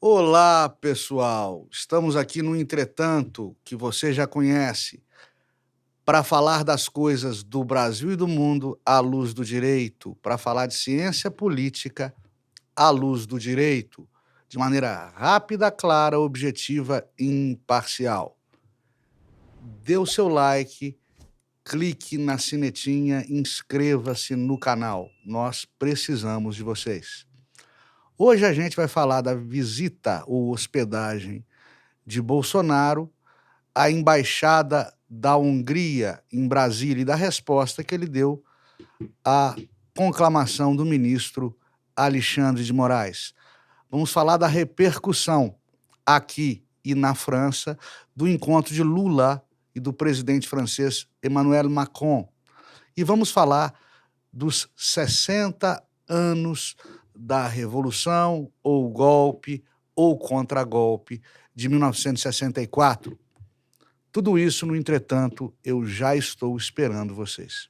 Olá, pessoal! Estamos aqui no Entretanto, que você já conhece, para falar das coisas do Brasil e do mundo à luz do direito, para falar de ciência política à luz do direito, de maneira rápida, clara, objetiva e imparcial. Dê o seu like, clique na sinetinha, inscreva-se no canal. Nós precisamos de vocês. Hoje a gente vai falar da visita ou hospedagem de Bolsonaro à embaixada da Hungria em Brasília e da resposta que ele deu à conclamação do ministro Alexandre de Moraes. Vamos falar da repercussão aqui e na França do encontro de Lula e do presidente francês Emmanuel Macron. E vamos falar dos 60 anos da Revolução, ou golpe, ou contragolpe de 1964. Tudo isso, no entretanto, eu já estou esperando vocês.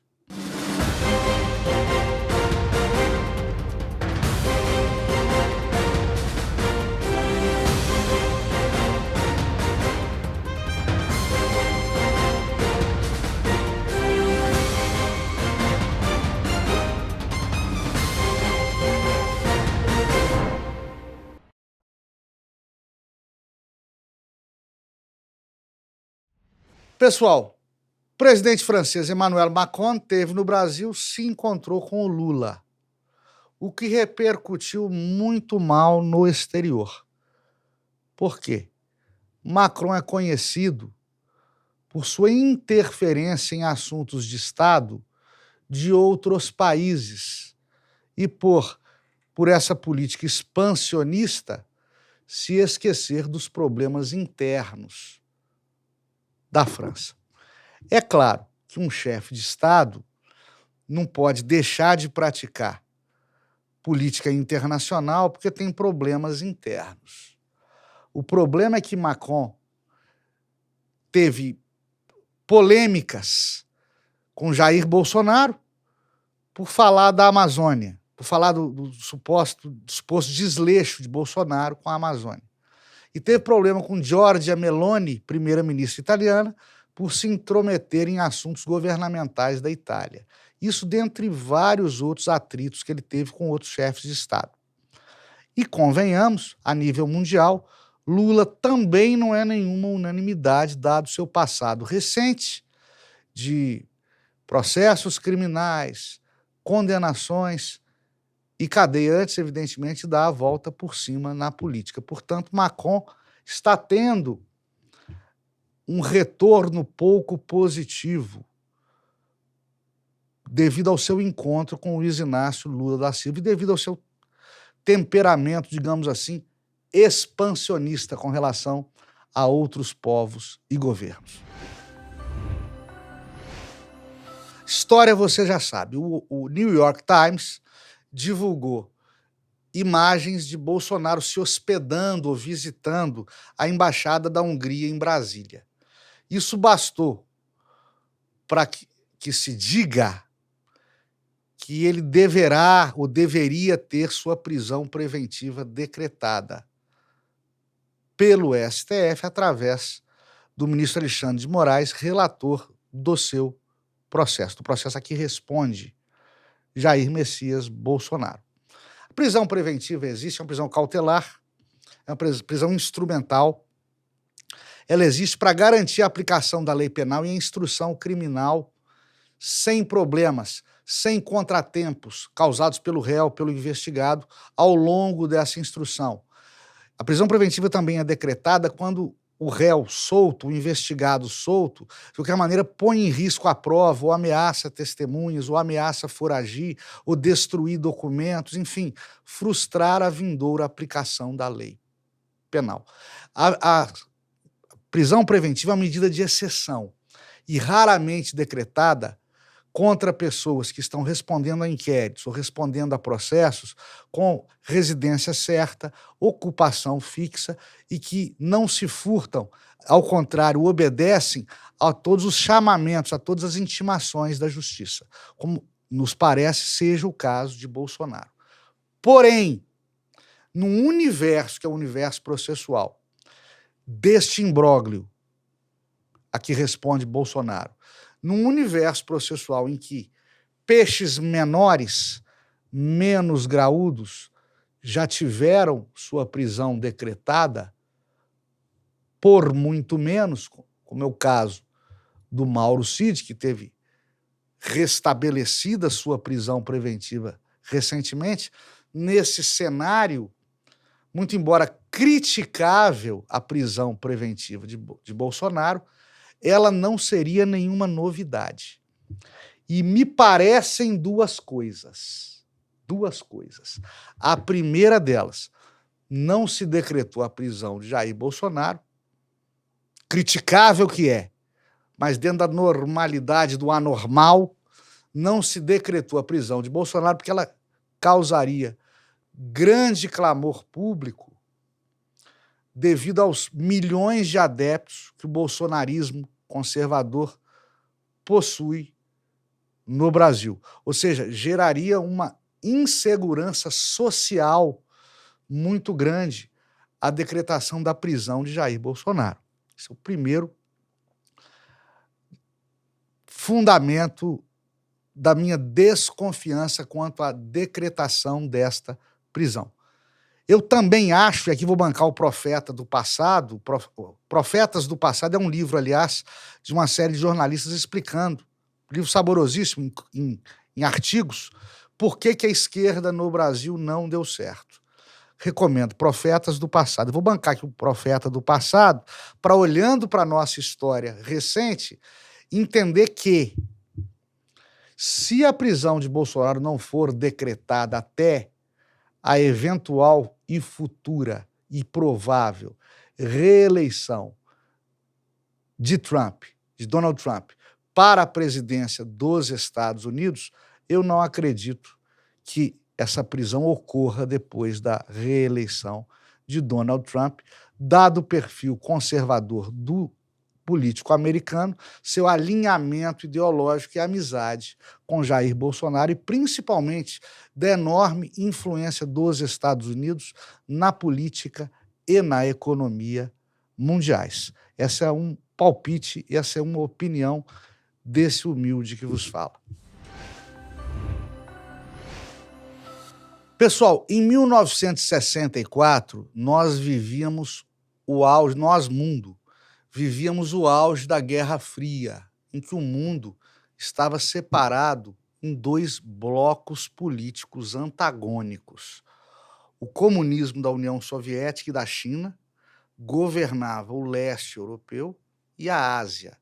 Pessoal, o presidente francês Emmanuel Macron esteve no Brasil, se encontrou com o Lula, o que repercutiu muito mal no exterior. Por quê? Macron é conhecido por sua interferência em assuntos de Estado de outros países e por essa política expansionista, se esquecer dos problemas internos da França. É claro que um chefe de Estado não pode deixar de praticar política internacional porque tem problemas internos. O problema é que Macron teve polêmicas com Jair Bolsonaro por falar da Amazônia, por falar do suposto desleixo de Bolsonaro com a Amazônia. E teve problema com Giorgia Meloni, primeira-ministra italiana, por se intrometer em assuntos governamentais da Itália. Isso dentre vários outros atritos que ele teve com outros chefes de Estado. E convenhamos, a nível mundial, Lula também não é nenhuma unanimidade, dado seu passado recente de processos criminais, condenações e cadeia antes, evidentemente, dá a volta por cima na política. Portanto, Macron está tendo um retorno pouco positivo devido ao seu encontro com Luiz Inácio Lula da Silva e devido ao seu temperamento, digamos assim, expansionista com relação a outros povos e governos. História você já sabe, o New York Times divulgou imagens de Bolsonaro se hospedando ou visitando a embaixada da Hungria em Brasília. Isso bastou para que se diga que ele deverá ou deveria ter sua prisão preventiva decretada pelo STF através do ministro Alexandre de Moraes, relator do seu processo. O processo aqui responde Jair Messias Bolsonaro. A prisão preventiva existe, é uma prisão cautelar, é uma prisão instrumental. Ela existe para garantir a aplicação da lei penal e a instrução criminal sem problemas, sem contratempos causados pelo réu, pelo investigado, ao longo dessa instrução. A prisão preventiva também é decretada quando o réu solto, o investigado solto, de qualquer maneira põe em risco a prova, ou ameaça testemunhas, ou ameaça foragir, ou destruir documentos, enfim, frustrar a vindoura aplicação da lei penal. A prisão preventiva é uma medida de exceção e raramente decretada contra pessoas que estão respondendo a inquéritos ou respondendo a processos com residência certa, ocupação fixa e que não se furtam, ao contrário, obedecem a todos os chamamentos, a todas as intimações da justiça, como nos parece seja o caso de Bolsonaro. Porém, num universo, que é o universo processual, deste imbróglio a que responde Bolsonaro, num universo processual em que peixes menores, menos graúdos, já tiveram sua prisão decretada por muito menos, como é o caso do Mauro Cid, que teve restabelecida sua prisão preventiva recentemente. Nesse cenário, muito embora criticável a prisão preventiva de Bolsonaro, ela não seria nenhuma novidade. E me parecem duas coisas. Duas coisas. A primeira delas, não se decretou a prisão de Jair Bolsonaro, criticável que é, mas dentro da normalidade do anormal, não se decretou a prisão de Bolsonaro porque ela causaria grande clamor público devido aos milhões de adeptos que o bolsonarismo conservador possui no Brasil. Ou seja, geraria uma insegurança social muito grande a decretação da prisão de Jair Bolsonaro. Esse é o primeiro fundamento da minha desconfiança quanto à decretação desta prisão. Eu também acho, e aqui vou bancar o Profeta do Passado, Profetas do Passado é um livro, aliás, de uma série de jornalistas explicando, livro saborosíssimo em artigos, por que a esquerda no Brasil não deu certo. Recomendo Profetas do Passado. Eu vou bancar aqui o Profeta do Passado para, olhando para a nossa história recente, entender que se a prisão de Bolsonaro não for decretada até a eventual e futura e provável reeleição de Donald Trump, para a presidência dos Estados Unidos, eu não acredito que essa prisão ocorra depois da reeleição de Donald Trump, dado o perfil conservador do político americano, seu alinhamento ideológico e amizade com Jair Bolsonaro e, principalmente, da enorme influência dos Estados Unidos na política e na economia mundiais. Esse é um palpite, essa é uma opinião desse humilde que vos fala. Pessoal, em 1964, nós vivíamos o auge, mundo, vivíamos o auge da Guerra Fria, em que o mundo estava separado em dois blocos políticos antagônicos. O comunismo da União Soviética e da China governava o leste europeu e a Ásia,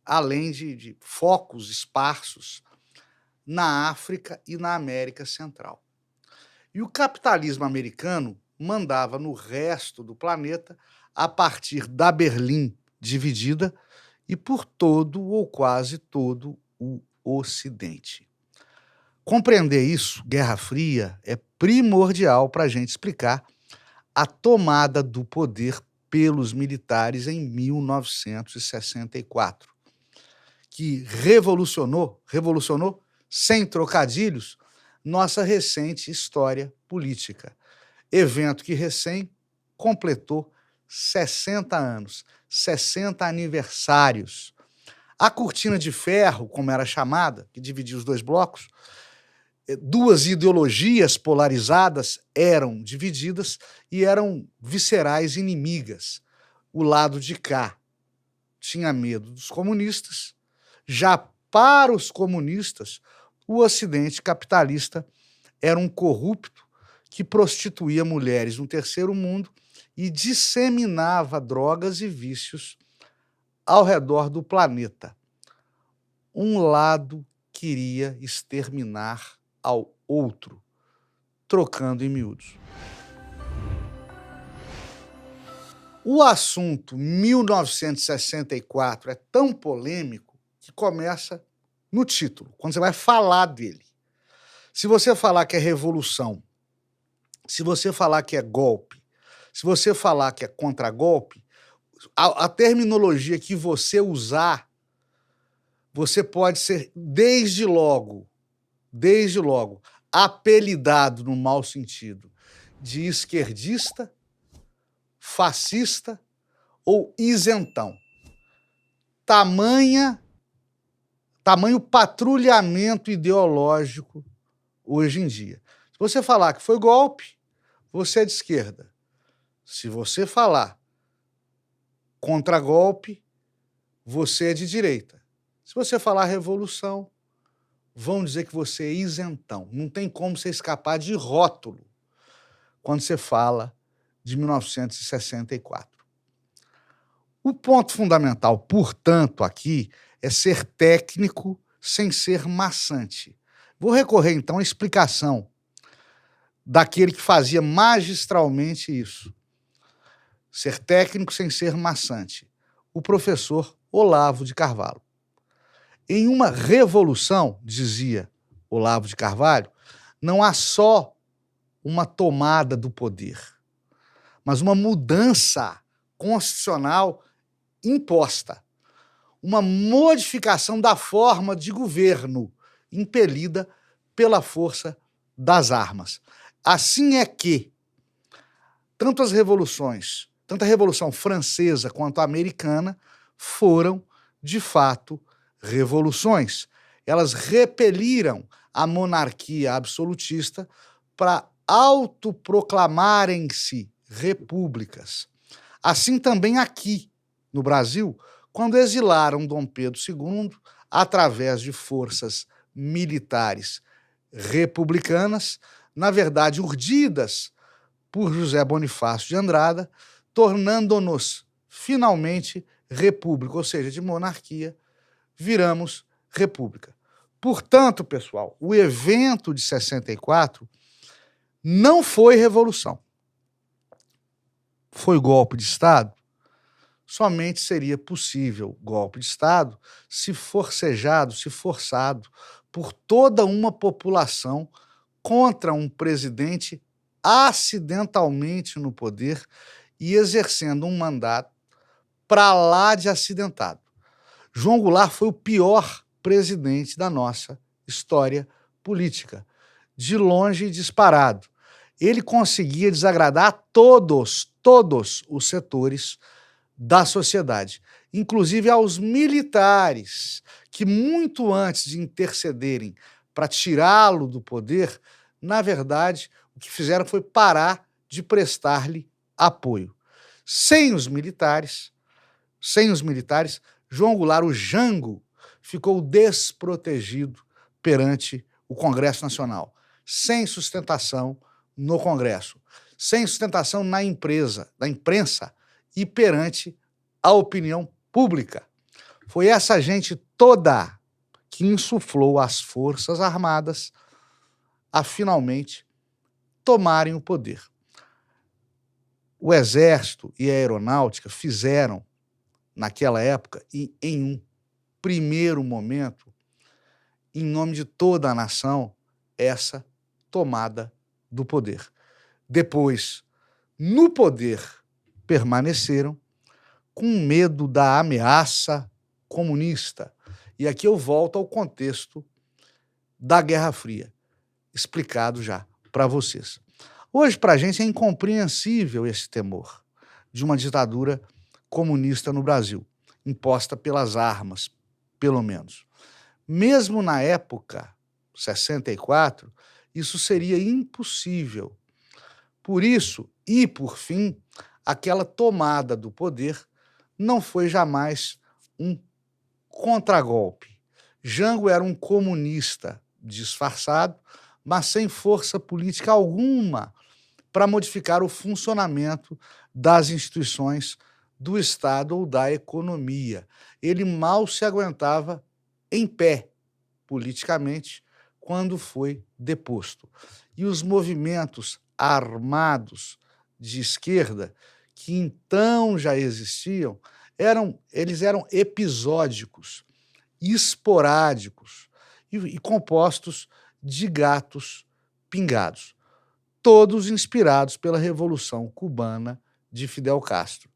além de focos esparsos na África e na América Central. E o capitalismo americano mandava no resto do planeta a partir da Berlim dividida e por todo ou quase todo o Ocidente. Compreender isso, Guerra Fria, é primordial para a gente explicar a tomada do poder pelos militares em 1964, que revolucionou sem trocadilhos, nossa recente história política. Evento que recém completou 60 anos, 60 aniversários. A cortina de ferro, como era chamada, que dividia os dois blocos, duas ideologias polarizadas eram divididas e eram viscerais inimigas. O lado de cá tinha medo dos comunistas, já para os comunistas, o Ocidente capitalista era um corrupto que prostituía mulheres no terceiro mundo e disseminava drogas e vícios ao redor do planeta. Um lado queria exterminar ao outro, trocando em miúdos. O assunto 1964 é tão polêmico que começa no título, quando você vai falar dele. Se você falar que é revolução, se você falar que é golpe, se você falar que é contragolpe, a terminologia que você usar, você pode ser, desde logo, apelidado no mau sentido de esquerdista, fascista ou isentão. Tamanho patrulhamento ideológico hoje em dia. Se você falar que foi golpe, você é de esquerda. Se você falar contra golpe, você é de direita. Se você falar revolução, vão dizer que você é isentão. Não tem como você escapar de rótulo quando você fala de 1964. O ponto fundamental, portanto, aqui é ser técnico sem ser maçante. Vou recorrer, então, à explicação daquele que fazia magistralmente isso. Ser técnico sem ser maçante. O professor Olavo de Carvalho. Em uma revolução, dizia Olavo de Carvalho, não há só uma tomada do poder, mas uma mudança constitucional imposta, uma modificação da forma de governo impelida pela força das armas. Assim é que tanto a Revolução Francesa quanto a Americana foram, de fato, revoluções. Elas repeliram a monarquia absolutista para autoproclamarem-se repúblicas. Assim também aqui, no Brasil, quando exilaram Dom Pedro II através de forças militares republicanas, na verdade urdidas por José Bonifácio de Andrada, tornando-nos finalmente república, ou seja, de monarquia, viramos república. Portanto, pessoal, o evento de 64 não foi revolução. Foi golpe de Estado? Somente seria possível golpe de Estado se forcejado, se forçado por toda uma população contra um presidente acidentalmente no poder e exercendo um mandato para lá de acidentado. João Goulart foi o pior presidente da nossa história política, de longe e disparado. Ele conseguia desagradar a todos os setores da sociedade, inclusive aos militares, que muito antes de intercederem para tirá-lo do poder, na verdade, o que fizeram foi parar de prestar-lhe apoio. Sem os militares, João Goulart, o Jango, ficou desprotegido perante o Congresso Nacional, sem sustentação no Congresso, sem sustentação na imprensa e perante a opinião pública. Foi essa gente toda que insuflou as Forças Armadas a finalmente tomarem o poder. O Exército e a Aeronáutica fizeram, naquela época, e em um primeiro momento, em nome de toda a nação, essa tomada do poder. Depois, no poder, permaneceram com medo da ameaça comunista. E aqui eu volto ao contexto da Guerra Fria, explicado já para vocês. Hoje, para a gente, é incompreensível esse temor de uma ditadura comunista no Brasil, imposta pelas armas, pelo menos. Mesmo na época, 64, isso seria impossível. Por isso, e por fim, aquela tomada do poder não foi jamais um contragolpe. Jango era um comunista disfarçado, mas sem força política alguma para modificar o funcionamento das instituições do Estado ou da economia. Ele mal se aguentava em pé, politicamente, quando foi deposto. E os movimentos armados de esquerda, que então já existiam, eles eram episódicos, esporádicos e compostos de gatos pingados, todos inspirados pela Revolução Cubana de Fidel Castro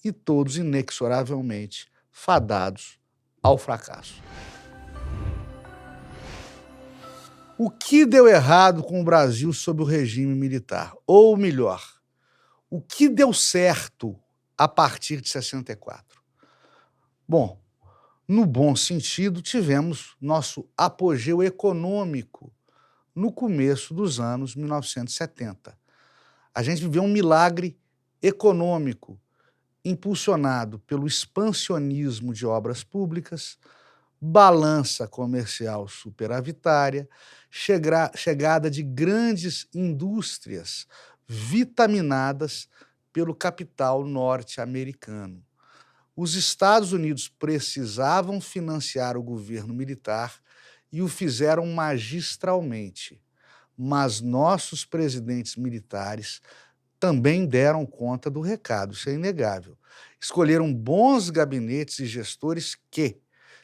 e todos inexoravelmente fadados ao fracasso. O que deu errado com o Brasil sob o regime militar? Ou melhor, o que deu certo a partir de 64? Bom, no bom sentido, tivemos nosso apogeu econômico no começo dos anos 1970. A gente viveu um milagre econômico impulsionado pelo expansionismo de obras públicas, balança comercial superavitária, chegada de grandes indústrias vitaminadas pelo capital norte-americano. Os Estados Unidos precisavam financiar o governo militar e o fizeram magistralmente, mas nossos presidentes militares também deram conta do recado, isso é inegável. Escolheram bons gabinetes e gestores que,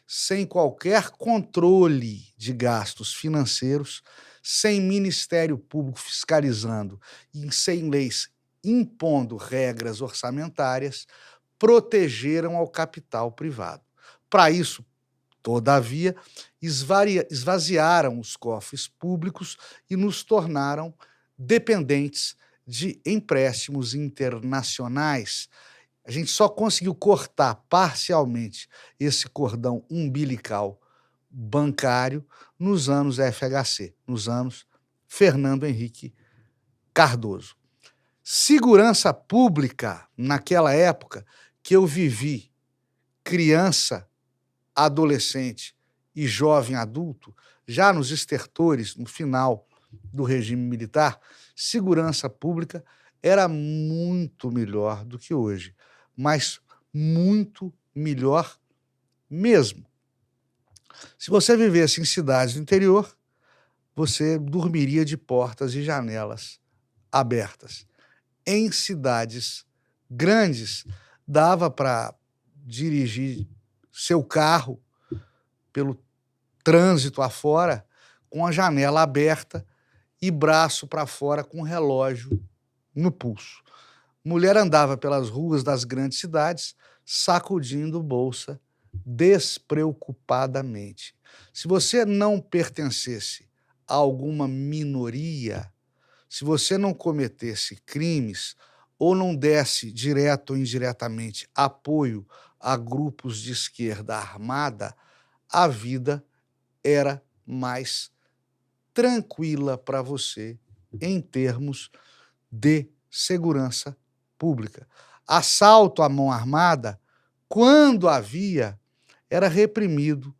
sem qualquer controle de gastos financeiros, sem Ministério Público fiscalizando e sem leis impondo regras orçamentárias, protegeram ao capital privado. Para isso, todavia, esvaziaram os cofres públicos e nos tornaram dependentes de empréstimos internacionais. A gente só conseguiu cortar parcialmente esse cordão umbilical bancário nos anos FHC, nos anos Fernando Henrique Cardoso. Segurança pública, naquela época que eu vivi, criança, adolescente e jovem adulto, já nos estertores, no final do regime militar, segurança pública era muito melhor do que hoje, mas muito melhor mesmo. Se você vivesse em cidades do interior, você dormiria de portas e janelas abertas. Em cidades grandes, dava para dirigir seu carro pelo trânsito afora com a janela aberta e braço para fora com relógio no pulso. Mulher andava pelas ruas das grandes cidades sacudindo bolsa despreocupadamente. Se você não pertencesse a alguma minoria, se você não cometesse crimes ou não desse, direto ou indiretamente, apoio a grupos de esquerda armada, a vida era mais tranquila para você em termos de segurança pública. Assalto à mão armada, quando havia, era reprimido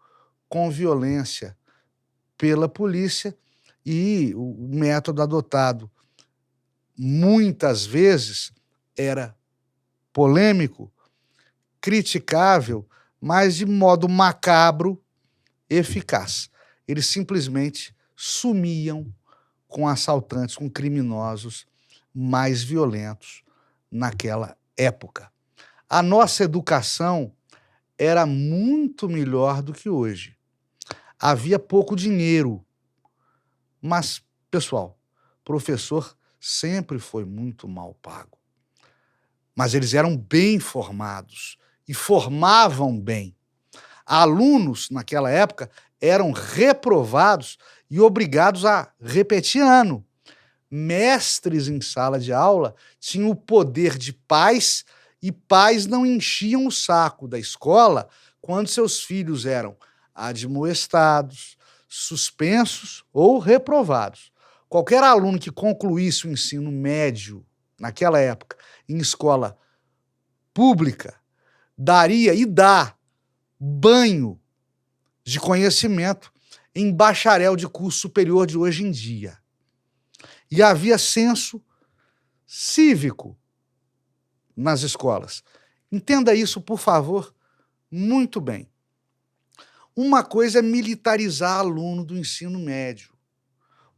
com violência pela polícia e o método adotado muitas vezes era polêmico, criticável, mas de modo macabro, eficaz. Eles simplesmente sumiam com assaltantes, com criminosos mais violentos naquela época. A nossa educação era muito melhor do que hoje. Havia pouco dinheiro, mas, pessoal, professor sempre foi muito mal pago. Mas eles eram bem formados e formavam bem. Alunos, naquela época, eram reprovados e obrigados a repetir ano. Mestres em sala de aula tinham o poder de pais e pais não enchiam o saco da escola quando seus filhos eram admoestados, suspensos ou reprovados. Qualquer aluno que concluísse o ensino médio, naquela época, em escola pública, daria e dá banho de conhecimento em bacharel de curso superior de hoje em dia. E havia senso cívico nas escolas. Entenda isso, por favor, muito bem. Uma coisa é militarizar aluno do ensino médio,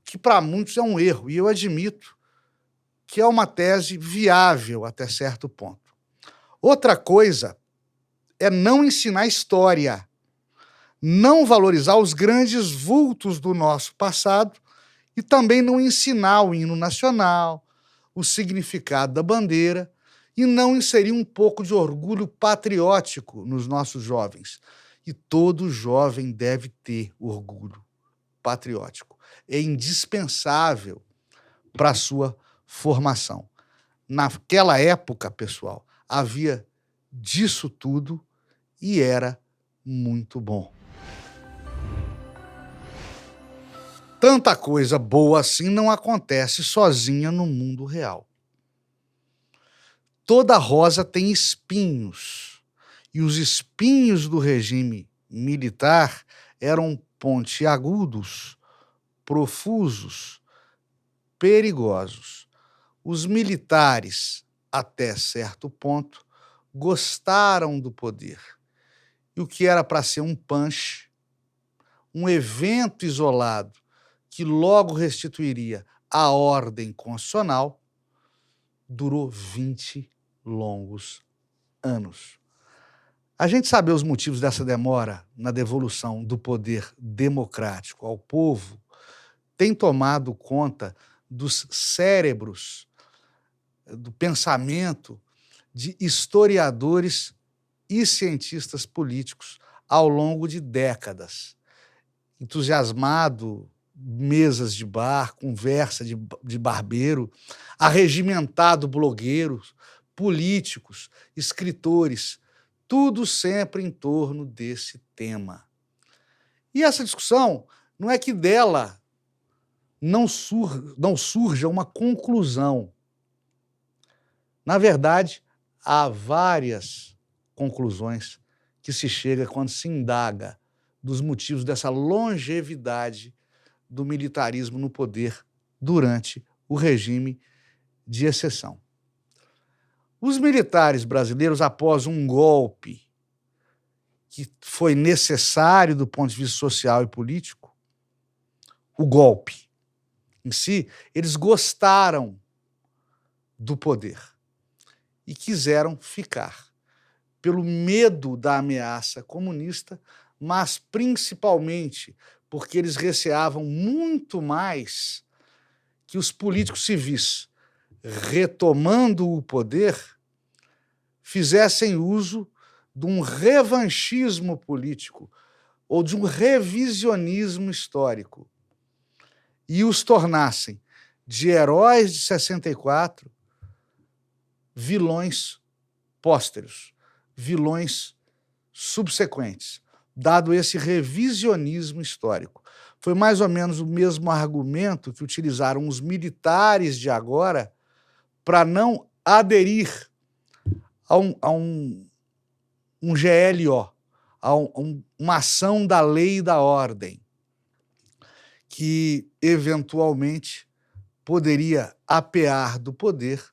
que para muitos é um erro, e eu admito que é uma tese viável até certo ponto. Outra coisa é não ensinar história, não valorizar os grandes vultos do nosso passado e também não ensinar o hino nacional, o significado da bandeira e não inserir um pouco de orgulho patriótico nos nossos jovens. E todo jovem deve ter orgulho patriótico. é indispensável para a sua formação. Naquela época, pessoal, havia disso tudo e era muito bom. Tanta coisa boa assim não acontece sozinha no mundo real. Toda rosa tem espinhos, e os espinhos do regime militar eram pontiagudos, profusos, perigosos. Os militares, até certo ponto, gostaram do poder. E o que era para ser um punch, um evento isolado que logo restituiria a ordem constitucional, durou 20 longos anos. A gente saber os motivos dessa demora na devolução do poder democrático ao povo tem tomado conta dos cérebros, do pensamento de historiadores e cientistas políticos ao longo de décadas. Entusiasmado, mesas de bar, conversa de barbeiro, arregimentado blogueiros, políticos, escritores, tudo sempre em torno desse tema. E essa discussão não é que dela não surja uma conclusão. Na verdade, há várias conclusões que se chega quando se indaga dos motivos dessa longevidade do militarismo no poder durante o regime de exceção. Os militares brasileiros, após um golpe que foi necessário do ponto de vista social e político, o golpe em si, eles gostaram do poder e quiseram ficar, pelo medo da ameaça comunista, mas principalmente porque eles receavam muito mais que os políticos civis, retomando o poder, fizessem uso de um revanchismo político ou de um revisionismo histórico e os tornassem de heróis de 64 vilões pósteros, vilões subsequentes, dado esse revisionismo histórico. Foi mais ou menos o mesmo argumento que utilizaram os militares de agora para não aderir a um GLO, a uma ação da lei e da ordem, que eventualmente poderia apear do poder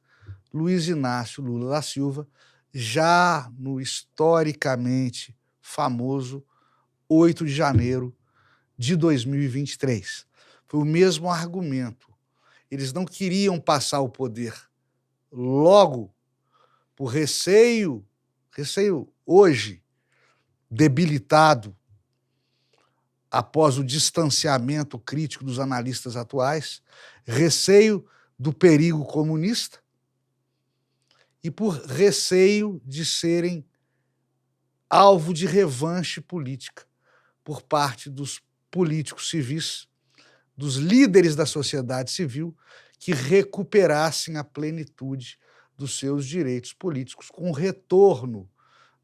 Luiz Inácio Lula da Silva, já no historicamente famoso 8 de janeiro de 2023. Foi o mesmo argumento. Eles não queriam passar o poder logo por receio hoje debilitado após o distanciamento crítico dos analistas atuais, receio do perigo comunista e por receio de serem alvo de revanche política por parte dos políticos civis, dos líderes da sociedade civil, que recuperassem a plenitude dos seus direitos políticos com o retorno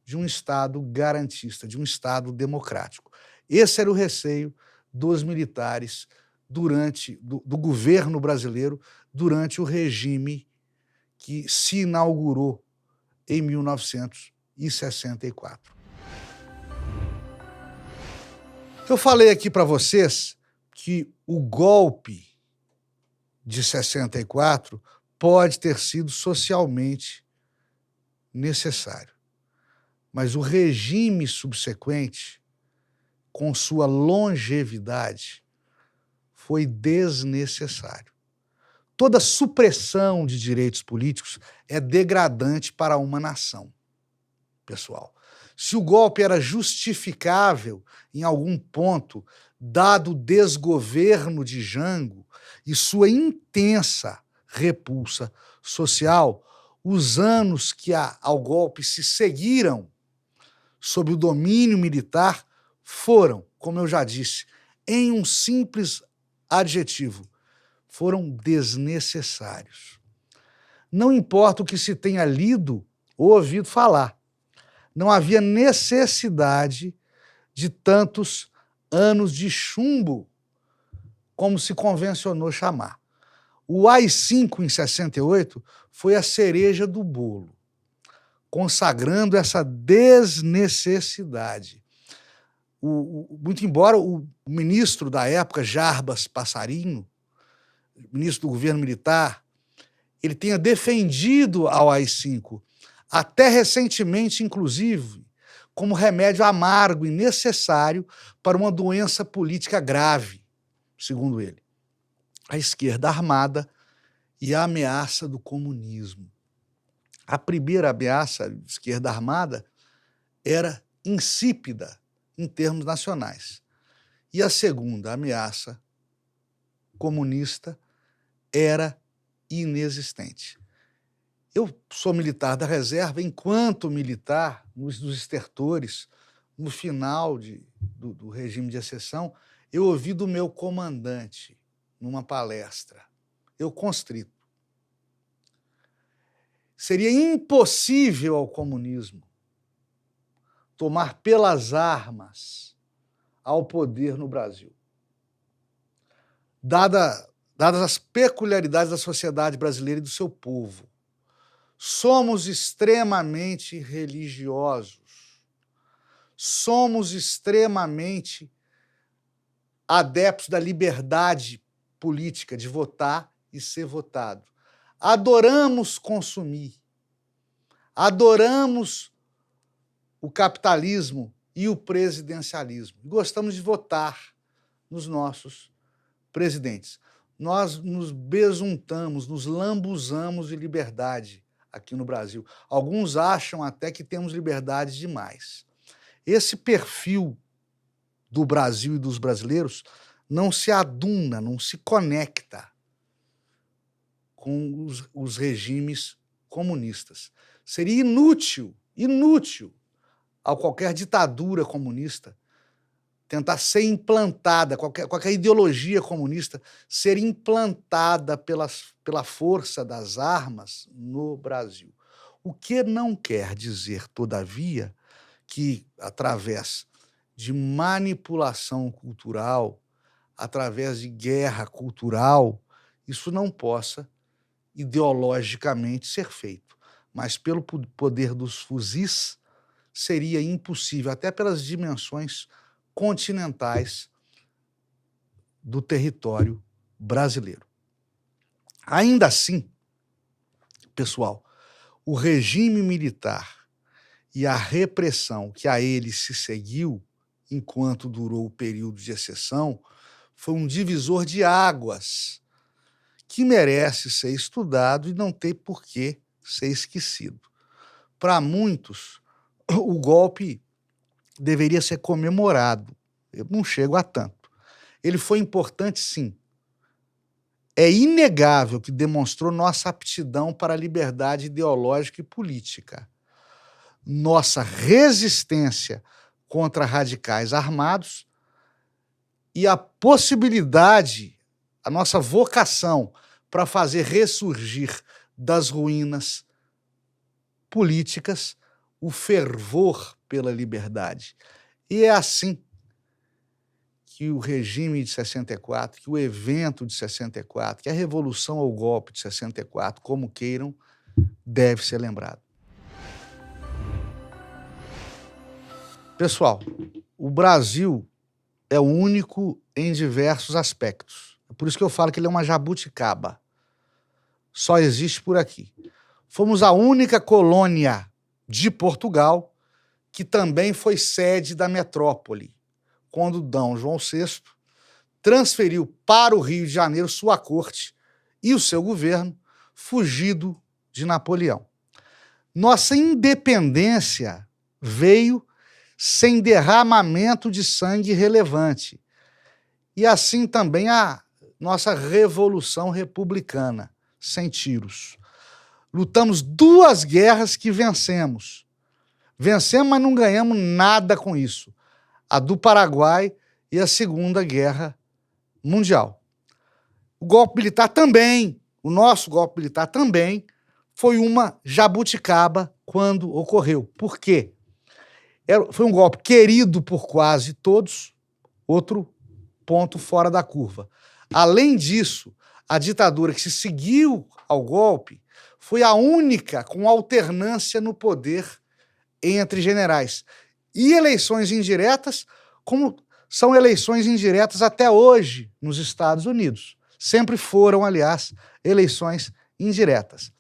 de um Estado garantista, de um Estado democrático. Esse era o receio dos militares do governo brasileiro durante o regime que se inaugurou em 1964. Eu falei aqui para vocês que o golpe de 64 pode ter sido socialmente necessário, mas o regime subsequente, com sua longevidade, foi desnecessário. Toda supressão de direitos políticos é degradante para uma nação, pessoal. Se o golpe era justificável em algum ponto, dado o desgoverno de Jango e sua intensa repulsa social, os anos que ao golpe se seguiram sob o domínio militar foram, como eu já disse, em um simples Adjetivo: foram desnecessários. Não importa o que se tenha lido ou ouvido falar, não havia necessidade de tantos anos de chumbo, como se convencionou chamar. O AI-5, em 68, foi a cereja do bolo, consagrando essa desnecessidade. Muito embora o ministro da época, Jarbas Passarinho, ministro do governo militar, ele tenha defendido ao AI-5, até recentemente, inclusive, como remédio amargo e necessário para uma doença política grave, segundo ele, a esquerda armada e a ameaça do comunismo. A primeira ameaça de esquerda armada era insípida em termos nacionais. E a segunda ameaça comunista era inexistente. Eu sou militar da reserva, enquanto militar, nos estertores, no final do regime de exceção, eu ouvi do meu comandante, numa palestra, eu constrito: seria impossível ao comunismo tomar pelas armas ao poder no Brasil. Dadas as peculiaridades da sociedade brasileira e do seu povo, somos extremamente religiosos, somos extremamente adeptos da liberdade política de votar e ser votado. Adoramos consumir, adoramos o capitalismo e o presidencialismo. Gostamos de votar nos nossos presidentes. Nós nos besuntamos, nos lambuzamos de liberdade aqui no Brasil. Alguns acham até que temos liberdade demais. Esse perfil do Brasil e dos brasileiros não se aduna, não se conecta com os regimes comunistas. Seria inútil a qualquer ditadura comunista tentar ser implantada, qualquer ideologia comunista ser implantada pela força das armas no Brasil. O que não quer dizer, todavia, que através de manipulação cultural, através de guerra cultural, isso não possa ideologicamente ser feito. Mas pelo poder dos fuzis, seria impossível, até pelas dimensões continentais do território brasileiro. Ainda assim, pessoal, o regime militar e a repressão que a ele se seguiu enquanto durou o período de exceção foi um divisor de águas que merece ser estudado e não tem por que ser esquecido. Para muitos, o golpe deveria ser comemorado. Eu não chego a tanto. Ele foi importante, sim. É inegável que demonstrou nossa aptidão para a liberdade ideológica e política, nossa resistência contra radicais armados e a possibilidade, a nossa vocação para fazer ressurgir das ruínas políticas o fervor pela liberdade. E é assim que o regime de 64, que o evento de 64, que a revolução ou golpe de 64, como queiram, deve ser lembrado. Pessoal, o Brasil é único em diversos aspectos. É por isso que eu falo que ele é uma jabuticaba. Só existe por aqui. Fomos a única colônia de Portugal que também foi sede da metrópole, quando D. João VI transferiu para o Rio de Janeiro sua corte e o seu governo, fugido de Napoleão. Nossa independência veio sem derramamento de sangue relevante. E assim também a nossa Revolução Republicana, sem tiros. Lutamos 2 guerras que vencemos. Vencemos, mas não ganhamos nada com isso. A do Paraguai e a Segunda Guerra Mundial. O golpe militar também, o nosso golpe militar também, foi uma jabuticaba quando ocorreu. Por quê? Foi um golpe querido por quase todos, outro ponto fora da curva. Além disso, a ditadura que se seguiu ao golpe foi a única com alternância no poder entre generais. E eleições indiretas, como são eleições indiretas até hoje nos Estados Unidos. Sempre foram, aliás, eleições indiretas.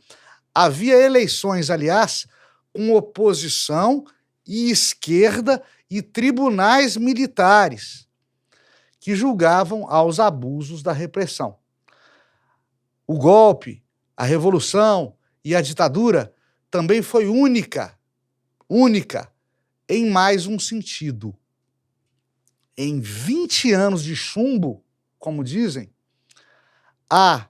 Havia eleições, aliás, com oposição e esquerda e tribunais militares que julgavam aos abusos da repressão. O golpe, a revolução e a ditadura também foi única em mais um sentido. Em 20 anos de chumbo, como dizem, há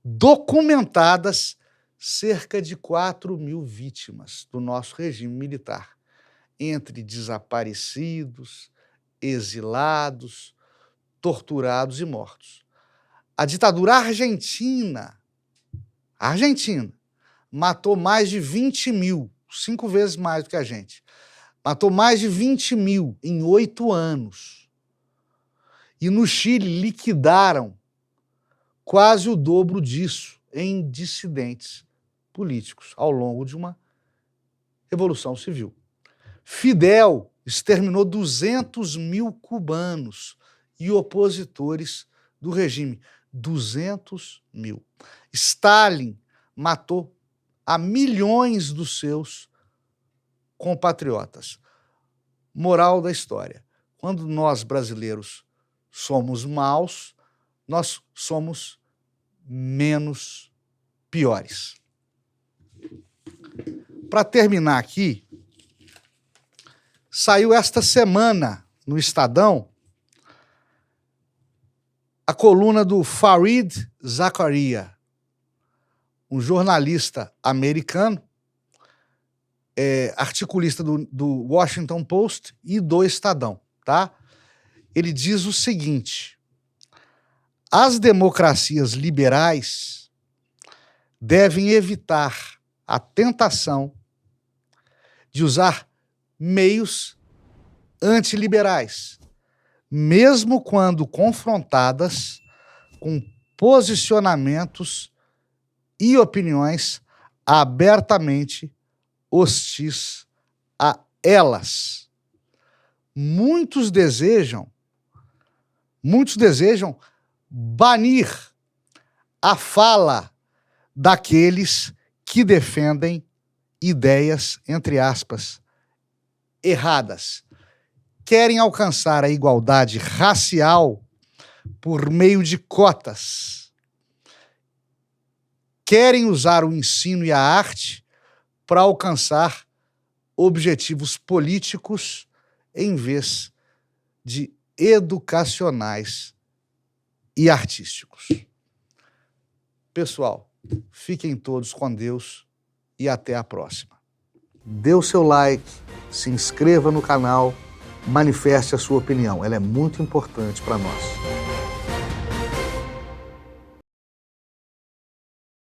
documentadas cerca de 4.000 vítimas do nosso regime militar, entre desaparecidos, exilados, torturados e mortos. A ditadura argentina matou mais de 20.000, 5 vezes mais do que a gente. Matou mais de 20.000 em 8 anos. E no Chile liquidaram quase o dobro disso em dissidentes políticos ao longo de uma revolução civil. Fidel exterminou 200.000 cubanos e opositores do regime. 200.000. Stalin matou a milhões dos seus compatriotas. Moral da história: quando nós brasileiros somos maus, nós somos menos piores. Para terminar aqui, saiu esta semana no Estadão a coluna do Fareed Zakaria, um jornalista americano, articulista do Washington Post e do Estadão, tá? Ele diz o seguinte: as democracias liberais devem evitar a tentação de usar meios antiliberais, mesmo quando confrontadas com posicionamentos e opiniões abertamente hostis a elas. Muitos desejam banir a fala daqueles que defendem ideias, entre aspas, erradas. Querem alcançar a igualdade racial por meio de cotas. Querem usar o ensino e a arte para alcançar objetivos políticos em vez de educacionais e artísticos. Pessoal, fiquem todos com Deus e até a próxima. Dê o seu like, se inscreva no canal, manifeste a sua opinião. Ela é muito importante para nós.